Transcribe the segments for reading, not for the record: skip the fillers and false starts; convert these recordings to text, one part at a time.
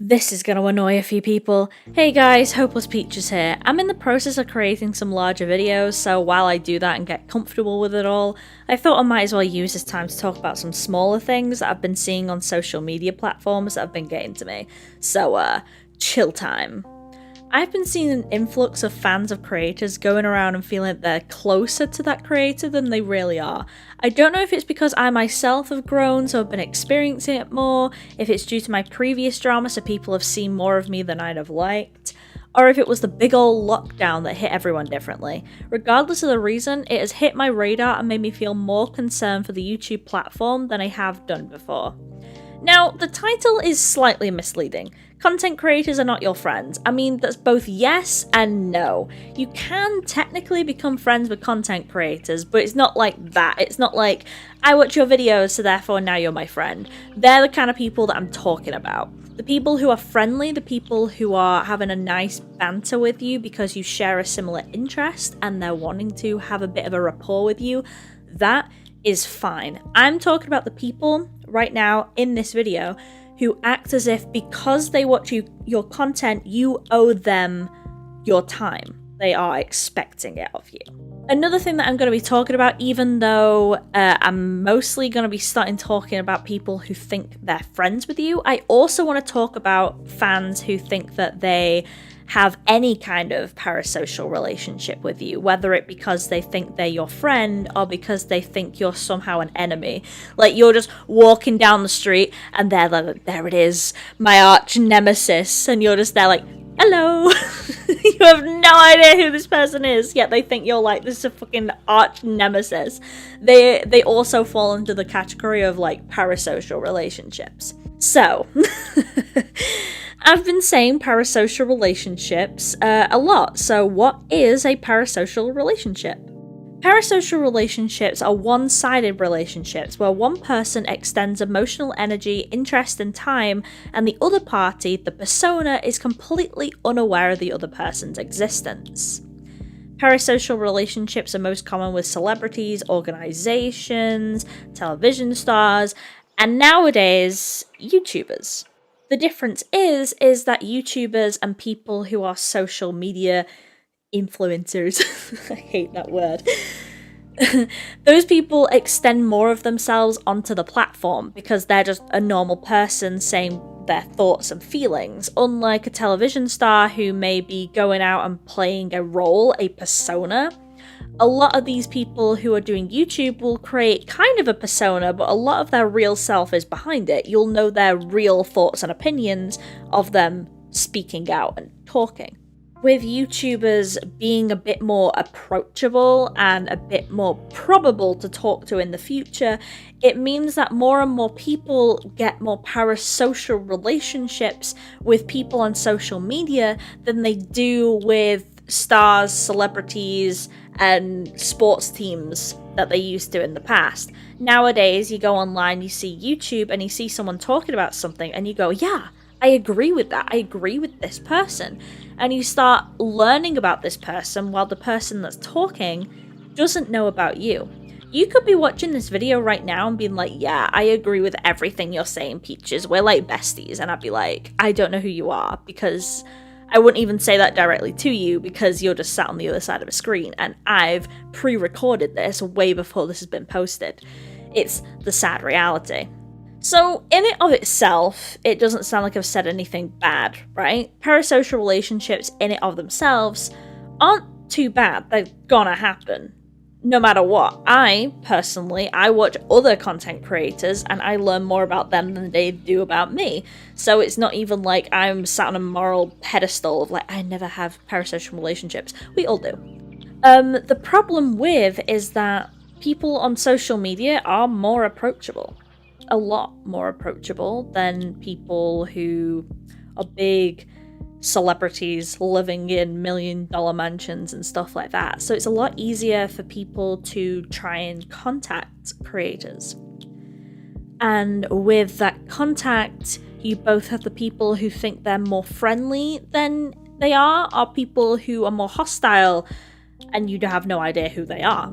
This is gonna annoy a few people. Hey guys, Hopeless Peaches here. I'm in the process of creating some larger videos, so while I do that and get comfortable with it all, I thought I might as well use this time to talk about some smaller things that I've been seeing on social media platforms that have been getting to me. So, chill time. I've been seeing an influx of fans of creators going around and feeling that they're closer to that creator than they really are. I don't know if it's because I myself have grown, so I've been experiencing it more, if it's due to my previous drama, so people have seen more of me than I'd have liked, or if it was the big ol' lockdown that hit everyone differently. Regardless of the reason, it has hit my radar and made me feel more concerned for the YouTube platform than I have done before. Now, the title is slightly misleading. Content creators are not your friends. I mean, that's both yes and no. You can technically become friends with content creators, but it's not like that. It's not like, I watch your videos, so therefore now you're my friend. They're the kind of people that I'm talking about. The people who are friendly, the people who are having a nice banter with you because you share a similar interest and they're wanting to have a bit of a rapport with you, that is fine. I'm talking about the people right now in this video who act as if because they watch your content, you owe them your time. They are expecting it of you. Another thing that I'm going to be talking about, even though I'm mostly going to be starting talking about people who think they're friends with you, I also want to talk about fans who think that they have any kind of parasocial relationship with you, whether it because they think they're your friend or because they think you're somehow an enemy. Like you're just walking down the street and they're like, there it is, my arch nemesis, and you're just there like, hello. You have no idea who this person is, yet they think you're like, this is a fucking arch nemesis. They also fall into the category of like parasocial relationships. So I've been saying parasocial relationships a lot. So what is a parasocial relationship? Parasocial relationships are one-sided relationships where one person extends emotional energy, interest, and time, and the other party, the persona, is completely unaware of the other person's existence. Parasocial relationships are most common with celebrities, organizations, television stars, and nowadays, YouTubers. The difference is that YouTubers and people who are social media influencers, I hate that word, those people extend more of themselves onto the platform because they're just a normal person saying their thoughts and feelings, unlike a television star who may be going out and playing a role, a persona. A lot of these people who are doing YouTube will create kind of a persona, but a lot of their real self is behind it. You'll know their real thoughts and opinions of them speaking out and talking. With YouTubers being a bit more approachable and a bit more probable to talk to in the future, it means that more and more people get more parasocial relationships with people on social media than they do with stars, celebrities, and sports teams that they used to in the past. Nowadays, you go online, you see YouTube, and you see someone talking about something, and you go, yeah, I agree with that. I agree with this person. And you start learning about this person while the person that's talking doesn't know about you. You could be watching this video right now and being like, yeah, I agree with everything you're saying, Peaches. We're like besties. And I'd be like, I don't know who you are, because I wouldn't even say that directly to you because you're just sat on the other side of a screen and I've pre-recorded this way before this has been posted. It's the sad reality. So in and of itself, it doesn't sound like I've said anything bad, right? Parasocial relationships in and of themselves aren't too bad. They're gonna happen. No matter what. I watch other content creators and I learn more about them than they do about me. So it's not even like I'm sat on a moral pedestal of like, I never have parasocial relationships. We all do. The problem with is that people on social media are more approachable. A lot more approachable than people who are big celebrities living in $1 million mansions and stuff like that. So it's a lot easier for people to try and contact creators. And with that contact, you both have the people who think they're more friendly than they are people who are more hostile, and you have no idea who they are.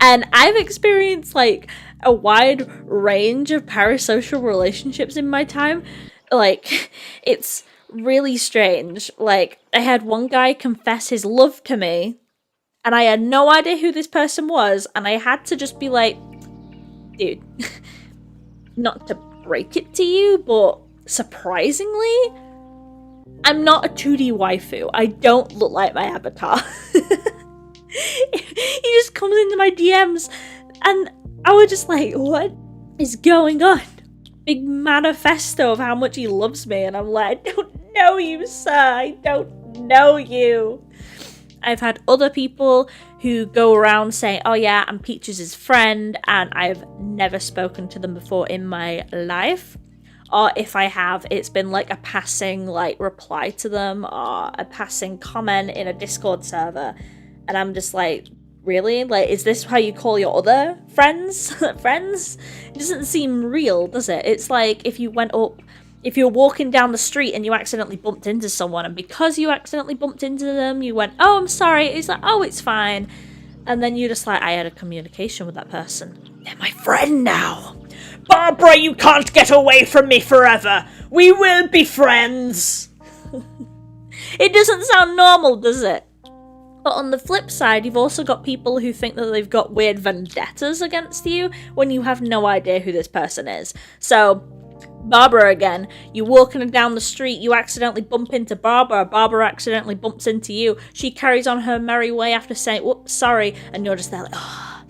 And I've experienced like a wide range of parasocial relationships in my time. Like, it's really strange. Like, I had one guy confess his love to me, and I had no idea who this person was, and I had to just be like, dude, not to break it to you, but surprisingly, I'm not a 2D waifu. I don't look like my avatar. He just comes into my DMs, and I was just like, what is going on? Big manifesto of how much he loves me, and I'm like, I don't know you, sir. I don't know you. I've had other people who go around saying, oh yeah, I'm Peaches' friend, and I've never spoken to them before in my life. Or if I have, it's been like a passing like reply to them or a passing comment in a Discord server. And I'm just like, really? Like, is this how you call your other friends? Friends? It doesn't seem real, does it? It's like if you were walking down the street and you accidentally bumped into someone, and because you accidentally bumped into them, you went, oh, I'm sorry. It's like, oh, it's fine. And then you're just like, I had a communication with that person. They're my friend now. Barbara, you can't get away from me forever. We will be friends. It doesn't sound normal, does it? But on the flip side, you've also got people who think that they've got weird vendettas against you when you have no idea who this person is. So, Barbara again, you're walking down the street, you accidentally bump into Barbara, Barbara accidentally bumps into you, she carries on her merry way after saying, whoops, sorry, and you're just there like, oh,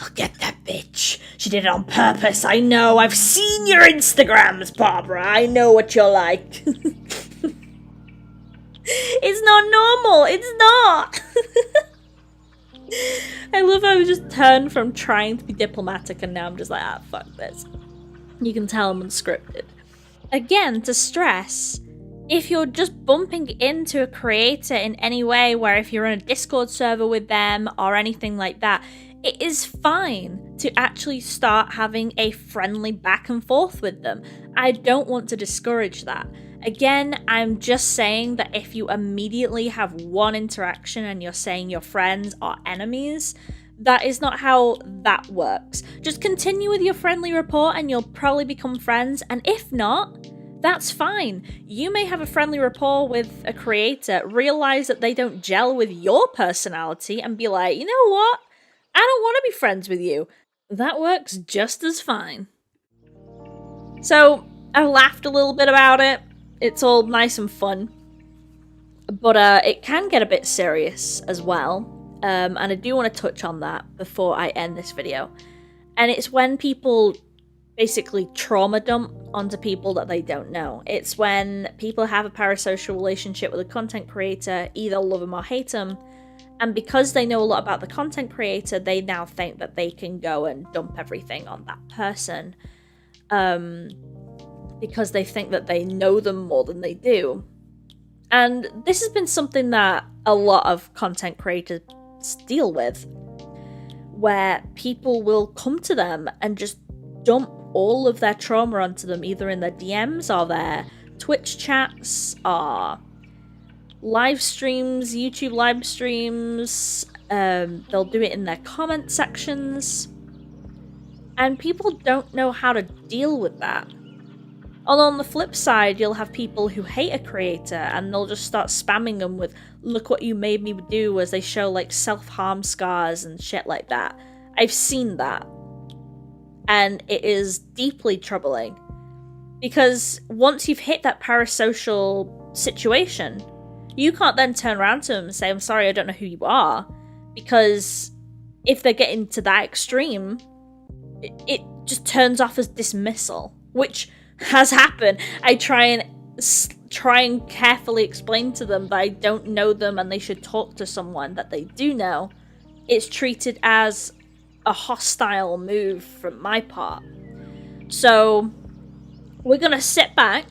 I'll get that bitch. She did it on purpose, I know. I've seen your Instagrams, Barbara. I know what you're like. It's not normal. It's not. I love how I just turned from trying to be diplomatic and now I'm just like, ah, fuck this. You can tell I'm unscripted. Again, to stress, if you're just bumping into a creator in any way, where if you're in a Discord server with them or anything like that, it is fine to actually start having a friendly back and forth with them. I don't want to discourage that. Again, I'm just saying that if you immediately have one interaction and you're saying your friends are enemies, that is not how that works. Just continue with your friendly rapport and you'll probably become friends, and if not, that's fine. You may have a friendly rapport with a creator, realize that they don't gel with your personality, and be like, you know what? I don't want to be friends with you. That works just as fine. So, I laughed a little bit about it. It's all nice and fun. But it can get a bit serious as well. And I do want to touch on that before I end this video. And it's when people basically trauma dump onto people that they don't know. It's when people have a parasocial relationship with a content creator, either love them or hate them, and because they know a lot about the content creator, they now think that they can go and dump everything on that person. Because they think that they know them more than they do. And this has been something that a lot of content creators deal with, where people will come to them and just dump all of their trauma onto them, either in their DMs or their Twitch chats or live streams, YouTube live streams. They'll do it in their comment sections, and people don't know how to deal with that. Although on the flip side, you'll have people who hate a creator and they'll just start spamming them with, look what you made me do, as they show like self-harm scars and shit like that. I've seen that. And it is deeply troubling. Because once you've hit that parasocial situation, you can't then turn around to them and say, I'm sorry, I don't know who you are. Because if they're getting to that extreme, it just turns off as dismissal, which has happened. I try and carefully explain to them that I don't know them and they should talk to someone that they do know. It's treated as a hostile move from my part. So we're gonna sit back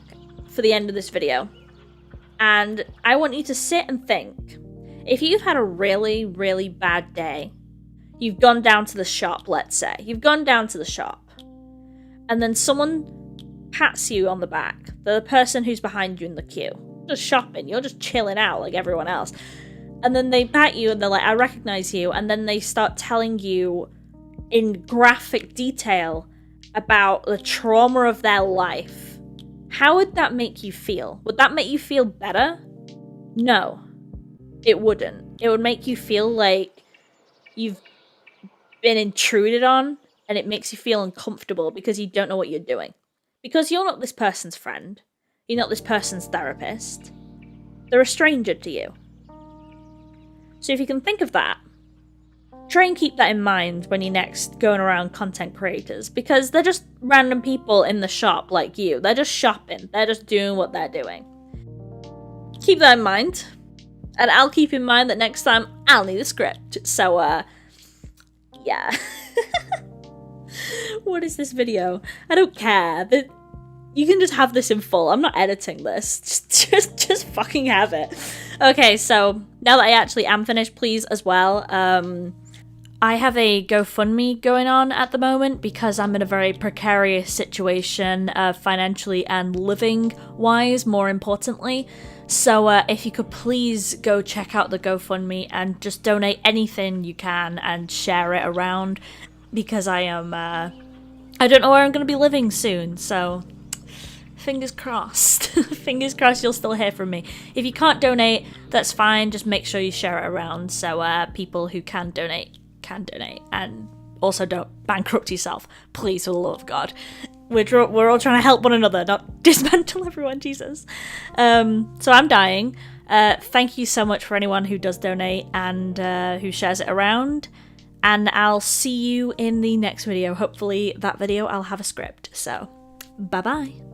for the end of this video, and I want you to sit and think. If you've had a really, really bad day, you've gone down to the shop, let's say. You've gone down to the shop, and then someone pats you on the back. The person who's behind you in the queue. Just shopping. You're just chilling out like everyone else. And then they pat you and they're like, I recognize you. And then they start telling you in graphic detail about the trauma of their life. how would that make you feel? Would that make you feel better? No, it wouldn't. It would make you feel like you've been intruded on, and it makes you feel uncomfortable because you don't know what you're doing. Because you're not this person's friend. You're not this person's therapist. They're a stranger to you. So if you can think of that, try and keep that in mind when you're next going around content creators, because they're just random people in the shop like you. They're just shopping. They're just doing what they're doing. Keep that in mind. And I'll keep in mind that next time I'll need a script. So, yeah. What is this video? I don't care. You can just have this in full. I'm not editing this. Just fucking have it. Okay, so now that I actually am finished, please as well, I have a GoFundMe going on at the moment because I'm in a very precarious situation, financially and living-wise, more importantly. So if you could please go check out the GoFundMe and just donate anything you can and share it around, because I am, I don't know where I'm going to be living soon, so fingers crossed. Fingers crossed you'll still hear from me. If you can't donate, that's fine, just make sure you share it around so people who can donate, and also don't bankrupt yourself, please, for the love of God. We're all trying to help one another, not dismantle everyone, Jesus. So I'm dying. Thank you so much for anyone who does donate and who shares it around, and I'll see you in the next video. Hopefully that video I'll have a script, so bye bye.